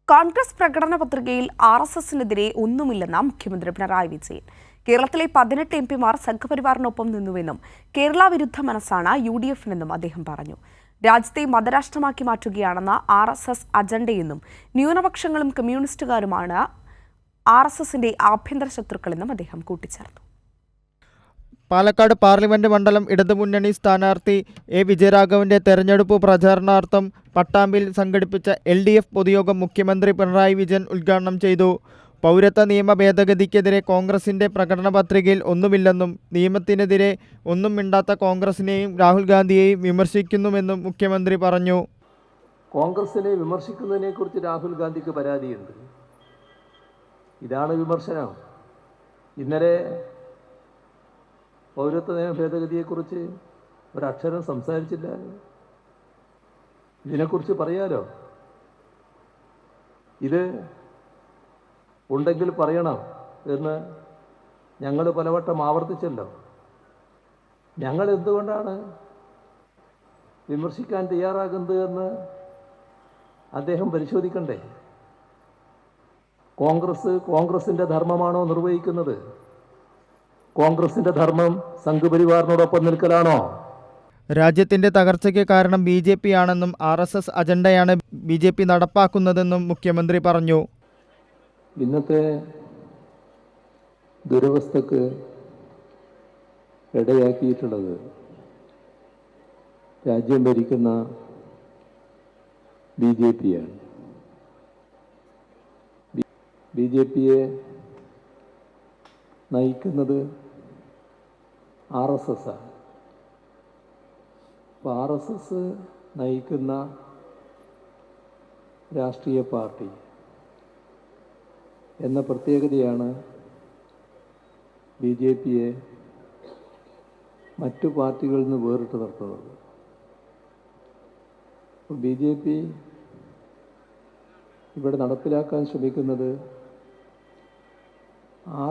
കോൺഗ്രസ് പ്രകടന പത്രികയിൽ RSSനെതിരെ ഒന്നുമില്ലെന്ന് മുഖ്യമന്ത്രി പിണറായി വിജയൻ. കേരളത്തിലെ 18 എംപിമാർ സംഘപരിവാറിനൊപ്പം നിന്നുവെന്നും കേരള വിരുദ്ധ മനസ്സാണ് UDFനെന്നും അദ്ദേഹം പറഞ്ഞു. രാജ്യത്തെ മതരാഷ്ട്രമാക്കി മാറ്റുകയാണെന്ന RSS അജണ്ടയെന്നും ന്യൂനപക്ഷങ്ങളും കമ്മ്യൂണിസ്റ്റുകാരുമാണ് RSSന്റെ ആഭ്യന്തര ശത്രുക്കളെന്നും അദ്ദേഹം കൂട്ടിച്ചേർത്തു. പാലക്കാട് പാർലമെന്റ് മണ്ഡലം ഇടതുമുന്നണി സ്ഥാനാർത്ഥി എ വിജയരാഘവന്റെ തെരഞ്ഞെടുപ്പ് പ്രചാരണാർത്ഥം പട്ടാമ്പിയിൽ സംഘടിപ്പിച്ച LDF പൊതുയോഗം മുഖ്യമന്ത്രി പിണറായി വിജയൻ ഉദ്ഘാടനം ചെയ്തു. പൗരത്വ നിയമ ഭേദഗതിക്കെതിരെ കോൺഗ്രസിന്റെ പ്രകടന പത്രികയിൽ ഒന്നുമില്ലെന്നും നിയമത്തിനെതിരെ ഒന്നും മിണ്ടാത്ത കോൺഗ്രസിനെയും രാഹുൽ ഗാന്ധിയെയും വിമർശിക്കുന്നുവെന്നും മുഖ്യമന്ത്രി പറഞ്ഞു. കോൺഗ്രസിനെ വിമർശിക്കുന്നതിനെക്കുറിച്ച് രാഹുൽ ഗാന്ധിക്ക് പരാതിയുണ്ട്. ഇതാണ് വിമർശനം. ഇന്നലെ പൗരത്വ നിയമ ഭേദഗതിയെക്കുറിച്ച് ഒരക്ഷരം സംസാരിച്ചില്ല. ഇതിനെക്കുറിച്ച് പറയാലോ. ഇത് ഉണ്ടെങ്കിൽ പറയണം എന്ന് ഞങ്ങൾ പലവട്ടം ആവർത്തിച്ചല്ലോ. ഞങ്ങൾ എന്തുകൊണ്ടാണ് വിമർശിക്കാൻ തയ്യാറാകുന്നത് എന്ന് അദ്ദേഹം പരിശോധിക്കണ്ടേ. കോൺഗ്രസിൻ്റെ ധർമ്മമാണോ നിർവഹിക്കുന്നത്? കോൺഗ്രസിന്റെ ധർമ്മം സംഘപരിവാറിനോടൊപ്പം നിൽക്കലാണോ? രാജ്യത്തിന്റെ തകർച്ചയ്ക്ക് കാരണം BJP ആണെന്നും RSS അജണ്ടയാണ് BJP നടപ്പാക്കുന്നതെന്നും മുഖ്യമന്ത്രി പറഞ്ഞു. ഇന്നത്തെ ദുരവസ്ഥക്ക് ഇടയാക്കിയിട്ടുള്ളത് രാജ്യം ഭരിക്കുന്ന BJP-യാണ്. BJP-യെ നയിക്കുന്നത് RSS-ആണ്. അപ്പോൾ RSS നയിക്കുന്ന രാഷ്ട്രീയ പാർട്ടി എന്ന പ്രത്യേകതയാണ് BJP-യെ മറ്റു പാർട്ടികളിൽ നിന്ന് വേറിട്ട് നിർത്തുന്നത്. അപ്പോൾ BJP ഇവിടെ നടപ്പിലാക്കാൻ ശ്രമിക്കുന്നത്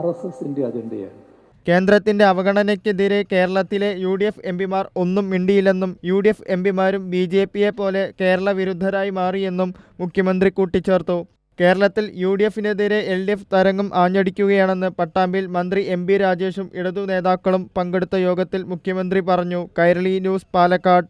RSSന്റെ അജണ്ടയാണ്. കേന്ദ്രത്തിന്റെ അവഗണനയ്ക്കെതിരെ കേരളത്തിലെ UDF എംപിമാർ ഒന്നും മിണ്ടിയില്ലെന്നും UDF എംപിമാരും BJP-യെ പോലെ കേരള വിരുദ്ധരായി മാറിയെന്നും മുഖ്യമന്ത്രി കൂട്ടിച്ചേർത്തു. കേരളത്തിൽ UDFനെതിരെ LDF തരംഗം ആഞ്ഞടിക്കുകയാണെന്ന് പട്ടാമ്പിയിൽ മന്ത്രി MB രാജേഷും ഇടതു നേതാക്കളും പങ്കെടുത്ത യോഗത്തിൽ മുഖ്യമന്ത്രി പറഞ്ഞു. കൈരളി ന്യൂസ്, പാലക്കാട്.